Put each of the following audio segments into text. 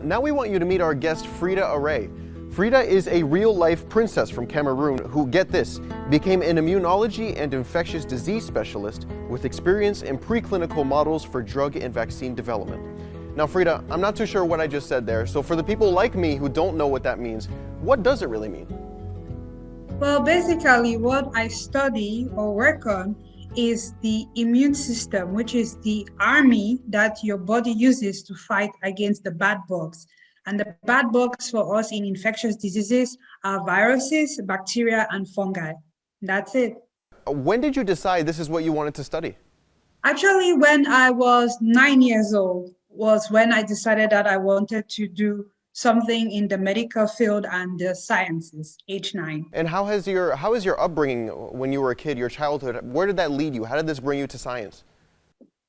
Now we want you to meet our guest, Frida Arrey. Frida is a real-life princess from Cameroon who, get this, became an immunology and infectious disease specialist with experience in preclinical models for drug and vaccine development. Now, Frida, I'm not too sure what I just said there, so for the people like me who don't know what that means, what does it really mean? Well, basically, what I study or work on is the immune system, which is the army that your body uses to fight against the bad bugs. And the bad bugs for us in infectious diseases are viruses, bacteria, and fungi. That's it. When did you decide this is what you wanted to study? Actually, when I was 9 years old was when I decided that I wanted to do something in the medical field and the sciences, age 9. And how is your upbringing when you were a kid, your childhood? Where did that lead you? How did this bring you to science?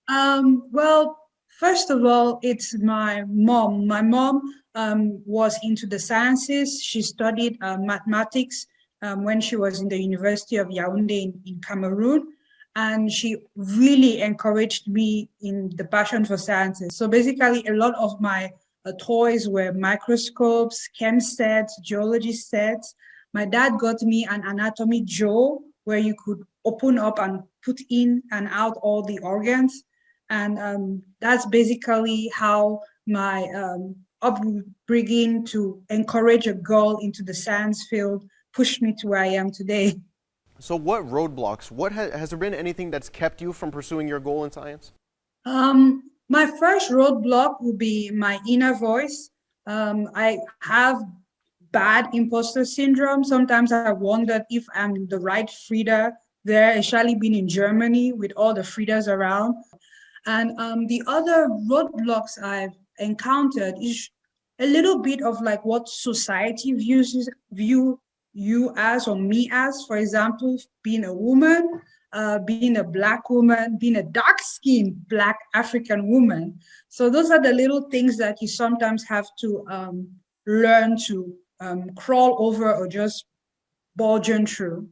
Well, first of all, it's my mom. My mom was into the sciences. She studied mathematics when she was in the University of Yaoundé in Cameroon. And she really encouraged me in the passion for sciences. So basically, a lot of my toys were microscopes, chem sets, geology sets. My dad got me an anatomy jaw where you could open up and put in and out all the organs. And that's basically how my upbringing to encourage a girl into the science field pushed me to where I am today. So what roadblocks, has there been anything that's kept you from pursuing your goal in science? My first roadblock would be my inner voice. I have bad imposter syndrome. Sometimes I wondered if I'm the right Frida there, especially being in Germany with all the Fridas around. And the other roadblocks I've encountered is a little bit of like what society view you as or me as. For example, being a woman, being a Black woman, being a dark-skinned Black African woman. So those are the little things that you sometimes have to learn to crawl over or just burgeon through.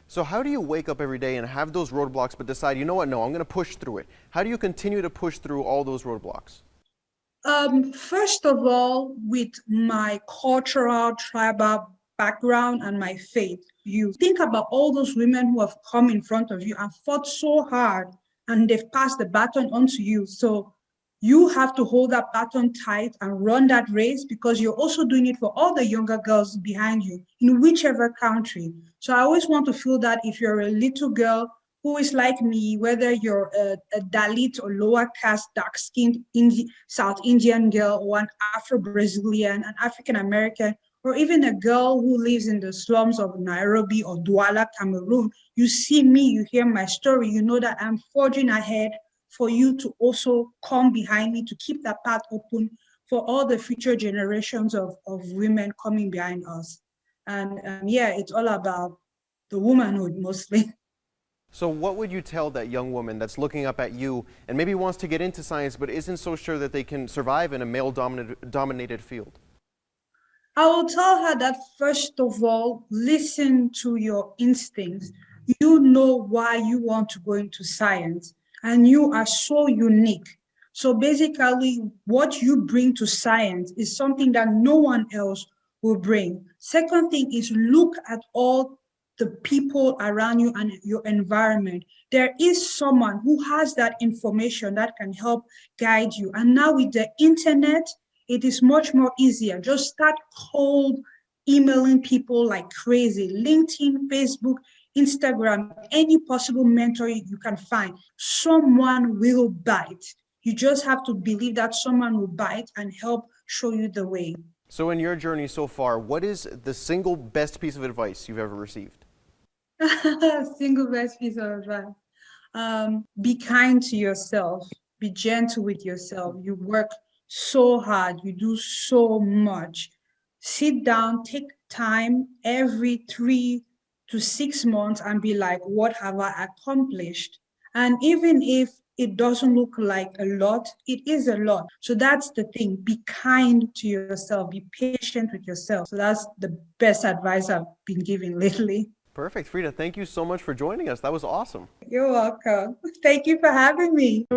So how do you wake up every day and have those roadblocks but decide, you know what, no, I'm going to push through it? How do you continue to push through all those roadblocks? First of all, with my cultural, tribal background and my faith, you think about all those women who have come in front of you and fought so hard and they've passed the baton on to you. So you have to hold that baton tight and run that race because you're also doing it for all the younger girls behind you in whichever country. So I always want to feel that if you're a little girl who is like me, whether you're a Dalit or lower caste, dark-skinned South Indian girl or an Afro-Brazilian, an African-American, or even a girl who lives in the slums of Nairobi or Douala, Cameroon, you see me, you hear my story, you know that I'm forging ahead for you to also come behind me to keep that path open for all the future generations of women coming behind us. And yeah, it's all about the womanhood mostly. So what would you tell that young woman that's looking up at you and maybe wants to get into science but isn't so sure that they can survive in a male-dominated field? I will tell her that first of all, listen to your instincts. You know why you want to go into science and you are so unique. So basically what you bring to science is something that no one else will bring. Second thing is look at all the people around you and your environment. There is someone who has that information that can help guide you. And now with the internet, it is much more easier. Just start cold emailing people like crazy. LinkedIn, Facebook, Instagram, any possible mentor you can find. Someone will bite. You just have to believe that someone will bite and help show you the way. So in your journey so far, what is the single best piece of advice you've ever received? Single best piece of advice. Be kind to yourself. Be gentle with yourself. You work so hard. You do so much. Sit down, take time every 3 to 6 months and be like, what have I accomplished? And even if it doesn't look like a lot, it is a lot. So that's the thing. Be kind to yourself. Be patient with yourself. So that's the best advice I've been given lately. Perfect. Frida, thank you so much for joining us. That was awesome. You're welcome. Thank you for having me.